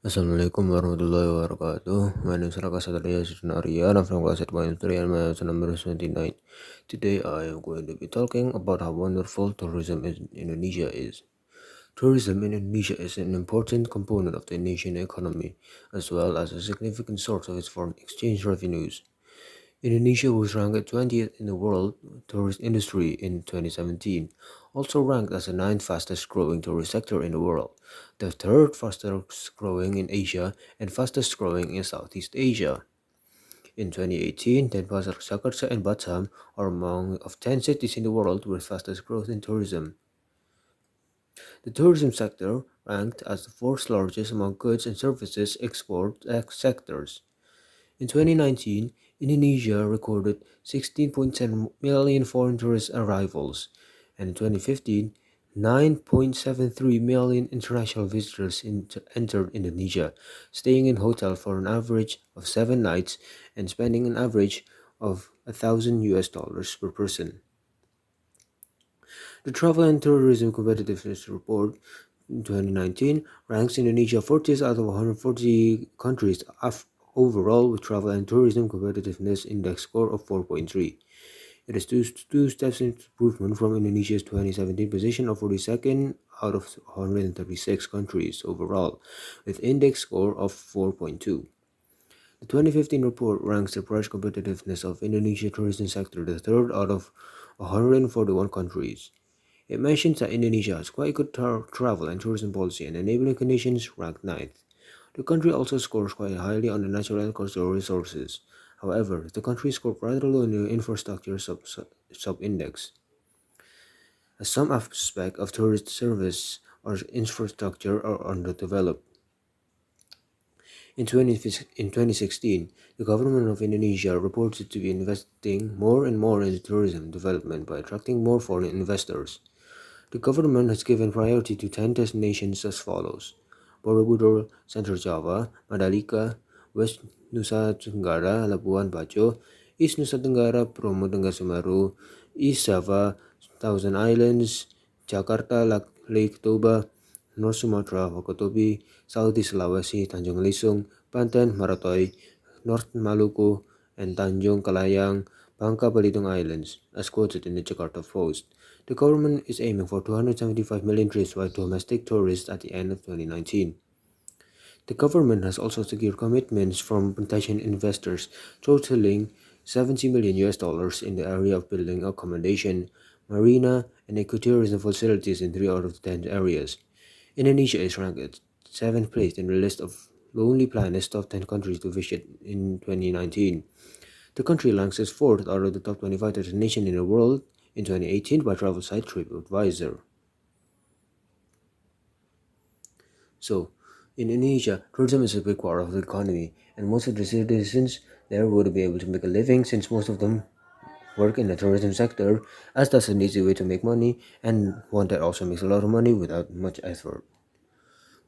Assalamualaikum warahmatullahi wabarakatuh. My name is Raka Satria Sunaria. I'm from class 8.3 and my answer number is 29. Today I am going to be talking about how wonderful tourism in Indonesia is. Tourism in Indonesia is an important component of the Indonesian economy, as well as a significant source of its foreign exchange revenues. Indonesia was ranked 20th in the world tourist industry in 2017, also ranked as the ninth fastest growing tourist sector in the world, the third fastest growing in Asia, and fastest growing in Southeast Asia. In 2018, Denpasar, Jakarta, and Batam are among of 10 cities in the world with fastest growth in tourism. The tourism sector ranked as the fourth largest among goods and services export sectors. In 2019, Indonesia recorded 16.7 million foreign tourist arrivals, and in 2015, 9.73 million international visitors entered Indonesia, staying in hotels for an average of 7 nights and spending an average of $1,000 per person. The Travel and Tourism Competitiveness Report in 2019 ranks Indonesia 40th out of 140 countries overall with travel and tourism competitiveness index score of 4.3. It is two steps improvement from Indonesia's 2017 position of 42nd out of 136 countries overall, with index score of 4.2. The 2015 report ranks the price competitiveness of Indonesia's tourism sector the third out of 141 countries. It mentions that Indonesia has quite good travel and tourism policy and enabling conditions ranked ninth. The country also scores quite highly on the natural and cultural resources. However, the country scored rather low in the infrastructure sub-index, as some aspects of tourist service or infrastructure are underdeveloped. In 2016, the government of Indonesia reported to be investing more and more in tourism development by attracting more foreign investors. The government has given priority to 10 destinations as follows: Borobudur, Central Java, Mandalika, West Nusa Tenggara, Labuan Bajo, East Nusa Tenggara, Bromo Tengah Semeru, East Java, Thousand Islands, Jakarta, Lake Toba, North Sumatra, Wakatobi, Southeast Sulawesi, Tanjung Lesung, Banten, Marathoi, North Maluku, and Tanjung Kalayang, Bangka Belitung Islands, as quoted in the Jakarta Post. The government is aiming for 275 million trips by domestic tourists at the end of 2019. The government has also secured commitments from potential investors totaling $70 million in the area of building accommodation, marina, and ecotourism facilities in 3 out of the 10 areas. Indonesia is ranked at 7th place in the list of Lonely Planet's top 10 countries to visit in 2019. The country ranks as 4th out of the top 25 destinations in the world in 2018 by travel site TripAdvisor. So, in Indonesia, tourism is a big part of the economy, and most of the citizens there would be able to make a living since most of them work in the tourism sector, as that's an easy way to make money and one that also makes a lot of money without much effort.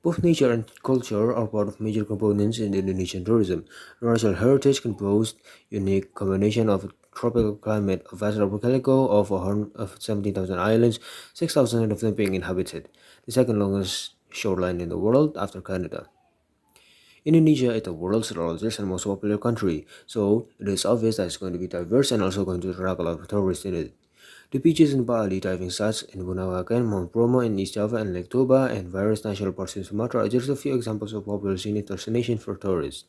Both nature and culture are part of major components in Indonesian tourism. Natural heritage can boast unique combination of a tropical climate, a vast archipelago of 17,000 islands, 6,000 of them being inhabited, the second longest shoreline in the world after Canada. Indonesia is the world's largest and most popular country, so it is obvious that it's going to be diverse and also going to attract a lot of tourists in it. The beaches in Bali, diving sites in Bunawakan, Mount Bromo in East Java and Lake Toba, and various national parks in Sumatra are just a few examples of popular scenic destinations for tourists.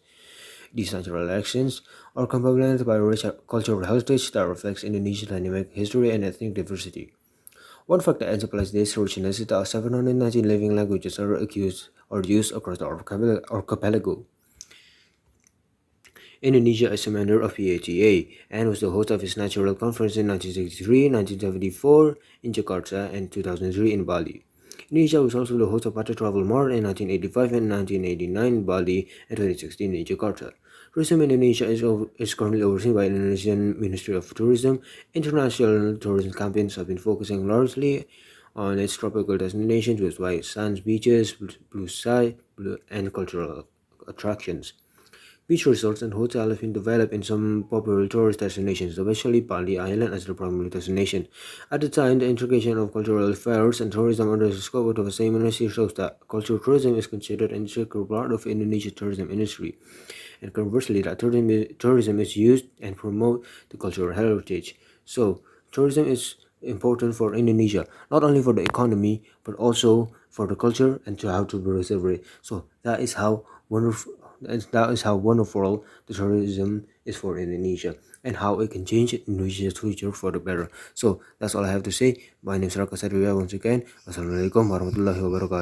These natural attractions are complemented by a rich cultural heritage that reflects Indonesia's dynamic history and ethnic diversity. One fact that exemplifies this richness is that 719 living languages are used across the archipelago. Indonesia is a member of PATA and was the host of its Natural Conference in 1963, 1974 in Jakarta, and 2003 in Bali. Indonesia was also the host of Patra Travel Mart in 1985 and 1989 in Bali and 2016 in Jakarta. Tourism in Indonesia is currently overseen by the Indonesian Ministry of Tourism. International tourism campaigns have been focusing largely on its tropical destinations with white sands beaches, blue sky, and cultural attractions. Beach resorts and hotels have been developed in some popular tourist destinations, especially Bali Island as the primary destination. At the time, the integration of cultural affairs and tourism under the scope of the same ministry shows that cultural tourism is considered an integral part of Indonesia's tourism industry. And conversely, that tourism is used and promote the cultural heritage. So, tourism is important for Indonesia, not only for the economy, but also for the culture and to how to preserve it. So, that is how wonderful the tourism is for Indonesia and how it can change Indonesia's future for the better. So, that's all I have to say. My name is Raka Satria once again. Wassalamualaikum warahmatullahi wabarakatuh.